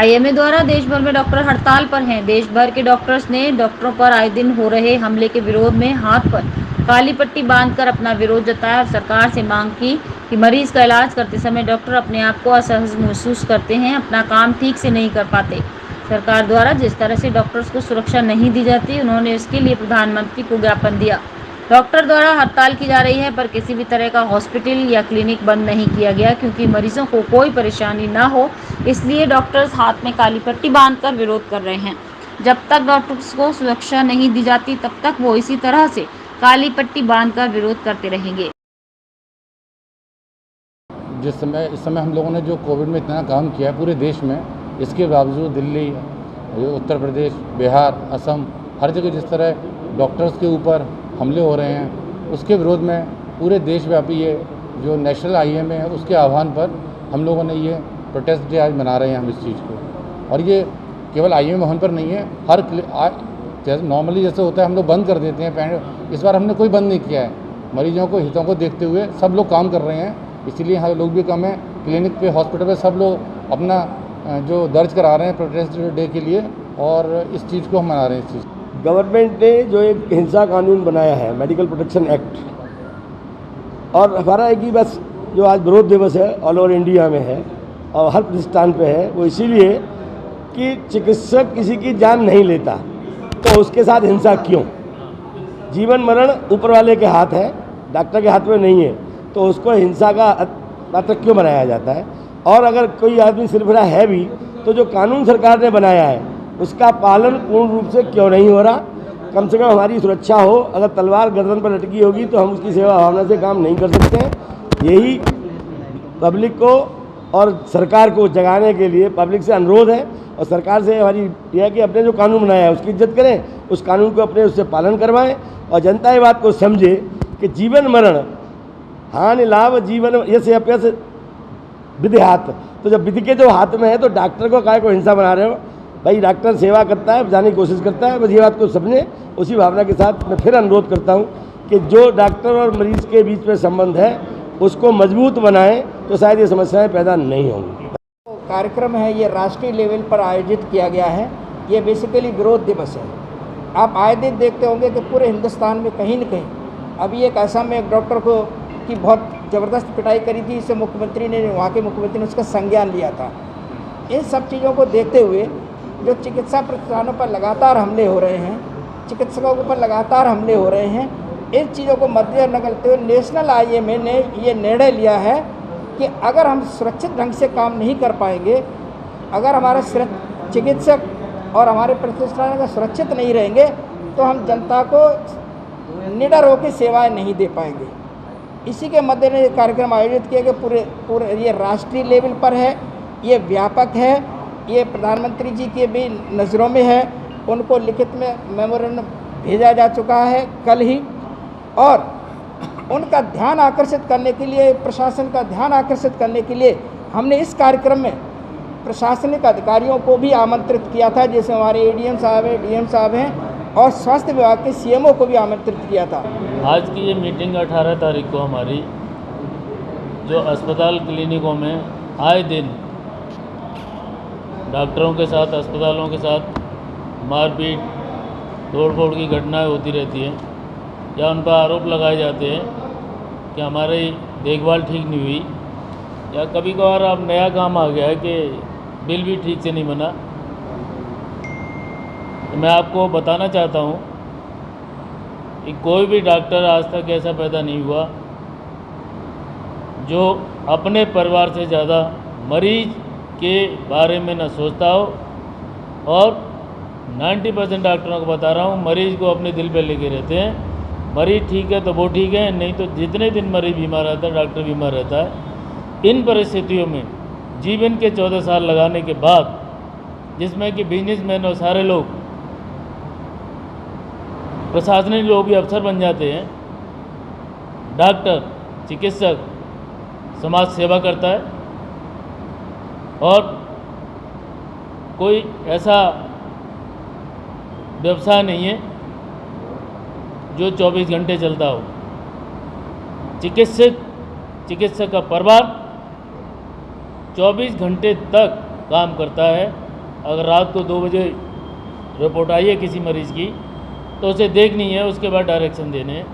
IMA द्वारा देश भर में डॉक्टर हड़ताल पर हैं। देश भर के डॉक्टर्स ने डॉक्टरों पर आए दिन हो रहे हमले के विरोध में हाथ पर काली पट्टी बांधकर अपना विरोध जताया और सरकार से मांग की कि मरीज का इलाज करते समय डॉक्टर अपने आप को असहज महसूस करते हैं, अपना काम ठीक से नहीं कर पाते। सरकार द्वारा जिस तरह से डॉक्टर्स को सुरक्षा नहीं दी जाती, उन्होंने इसके लिए प्रधानमंत्री को ज्ञापन दिया। डॉक्टर द्वारा हड़ताल की जा रही है, पर किसी भी तरह का हॉस्पिटल या क्लिनिक बंद नहीं किया गया, क्योंकि मरीजों को कोई परेशानी ना हो, इसलिए डॉक्टर्स हाथ में काली पट्टी बांधकर विरोध कर रहे हैं। जब तक डॉक्टर्स को सुरक्षा नहीं दी जाती, तब तक वो इसी तरह से काली पट्टी बांधकर विरोध करते रहेंगे। इस समय हम लोगों ने जो कोविड में इतना काम किया है पूरे देश में, इसके बावजूद दिल्ली, उत्तर प्रदेश, बिहार, असम, हर जगह जिस तरह डॉक्टर्स के ऊपर हमले हो रहे हैं, उसके विरोध में पूरे देशव्यापी ये जो नेशनल आईएमए है उसके आह्वान पर हम लोगों ने ये प्रोटेस्ट डे आज मना रहे हैं हम इस चीज़ को। और ये केवल आईएमए भवन पर नहीं है, हर जैसे नॉर्मली जैसे होता है हम लोग बंद कर देते हैं, इस बार हमने कोई बंद नहीं किया है। मरीजों को हितों को देखते हुए सब लोग काम कर रहे हैं, इसीलिए हर लोग भी कम है। क्लिनिक पे, हॉस्पिटल पे सब लोग अपना जो दर्ज करा रहे हैं प्रोटेस्ट डे के लिए, और इस चीज़ को हम मना रहे हैं। इस चीज़ गवर्नमेंट ने जो एक हिंसा कानून बनाया है, मेडिकल प्रोटेक्शन एक्ट, और हमारा एक ही बस जो आज विरोध दिवस है ऑल ओवर इंडिया में है और हर प्रतिष्ठान पे है, वो इसीलिए कि चिकित्सक किसी की जान नहीं लेता, तो उसके साथ हिंसा क्यों? जीवन मरण ऊपर वाले के हाथ है, डॉक्टर के हाथ में नहीं है, तो उसको हिंसा का पात्र क्यों बनाया जाता है? और अगर कोई आदमी सिरफिरा है भी, तो जो कानून सरकार ने बनाया है उसका पालन पूर्ण रूप से क्यों नहीं हो रहा? कम से कम हमारी सुरक्षा हो। अगर तलवार गर्दन पर लटकी होगी तो हम उसकी सेवा भावना से काम नहीं कर सकते हैं। यही पब्लिक को और सरकार को जगाने के लिए पब्लिक से अनुरोध है, और सरकार से हमारी यह है कि अपने जो कानून बनाया है उसकी इज्जत करें, उस कानून को अपने उससे पालन करवाएं, और जनता ये बात को समझे कि जीवन मरण, हानि लाभ, जीवन यश अपयश विधि हाथ, तो जब विधि के जो हाथ में है तो डॉक्टर को काय को हिंसा बना रहे हो? भाई डॉक्टर सेवा करता है, बचाने की कोशिश करता है, बस ये बात को समझे। उसी भावना के साथ मैं फिर अनुरोध करता हूँ कि जो डॉक्टर और मरीज के बीच में संबंध है उसको मजबूत बनाएं, तो शायद ये समस्याएं पैदा नहीं होंगी। कार्यक्रम है ये राष्ट्रीय लेवल पर आयोजित किया गया है। ये बेसिकली विरोध दिवस है। आप आए दिन देखते होंगे कि पूरे हिंदुस्तान में कहीं न कहीं, अभी एक असम में एक डॉक्टर को की बहुत ज़बरदस्त पिटाई करी थी, इससे मुख्यमंत्री ने, वहाँ के मुख्यमंत्री ने उसका संज्ञान लिया था। इन सब चीज़ों को देखते हुए जो चिकित्सा प्रतिष्ठानों पर लगातार हमले हो रहे हैं, चिकित्सकों के ऊपर लगातार हमले हो रहे हैं, इन चीज़ों को मद्देनजर रखते हुए नेशनल आईएमए ने ये निर्णय लिया है कि अगर हम सुरक्षित ढंग से काम नहीं कर पाएंगे, अगर हमारे चिकित्सक और हमारे प्रतिष्ठान अगर सुरक्षित नहीं रहेंगे, तो हम जनता को निडर होकर सेवाएं नहीं दे पाएंगे। इसी के मद्देनजर कार्यक्रम आयोजित किया गया। पूरे ये राष्ट्रीय लेवल पर है, ये व्यापक है, ये प्रधानमंत्री जी के भी नज़रों में है। उनको लिखित में मेमोरेंडम भेजा जा चुका है कल ही, और उनका ध्यान आकर्षित करने के लिए, प्रशासन का ध्यान आकर्षित करने के लिए हमने इस कार्यक्रम में प्रशासनिक अधिकारियों को भी आमंत्रित किया था, जैसे हमारे एडीएम साहब हैं, डीएम साहब हैं, और स्वास्थ्य विभाग के सीएमओ को भी आमंत्रित किया था। आज की ये मीटिंग 18 तारीख को हमारी जो अस्पताल क्लिनिकों में आए दिन डॉक्टरों के साथ, अस्पतालों के साथ मारपीट, तोड़फोड़ की घटनाएं होती रहती हैं, या उन पर आरोप लगाए जाते हैं कि हमारी देखभाल ठीक नहीं हुई, या कभी कभार अब नया काम आ गया है कि बिल भी ठीक से नहीं बना। तो मैं आपको बताना चाहता हूँ कि कोई भी डॉक्टर आज तक ऐसा पैदा नहीं हुआ जो अपने परिवार से ज़्यादा मरीज के बारे में न सोचता हो, और 90% डॉक्टरों को बता रहा हूँ, मरीज को अपने दिल पे लेके रहते हैं। मरीज ठीक है तो वो ठीक है, नहीं तो जितने दिन मरीज बीमार रहता है डॉक्टर बीमार रहता है। इन परिस्थितियों में जीवन के 14 साल लगाने के बाद, जिसमें कि बिजनेसमैन और सारे लोग, प्रशासनिक लोग भी अफसर बन जाते हैं, डॉक्टर, चिकित्सक समाज सेवा करता है, और कोई ऐसा व्यवसाय नहीं है जो 24 घंटे चलता हो। चिकित्सक का परिवार 24 घंटे तक काम करता है, अगर रात को 2 बजे रिपोर्ट आई है किसी मरीज़ की तो उसे देखनी है, उसके बाद डायरेक्शन देने हैं।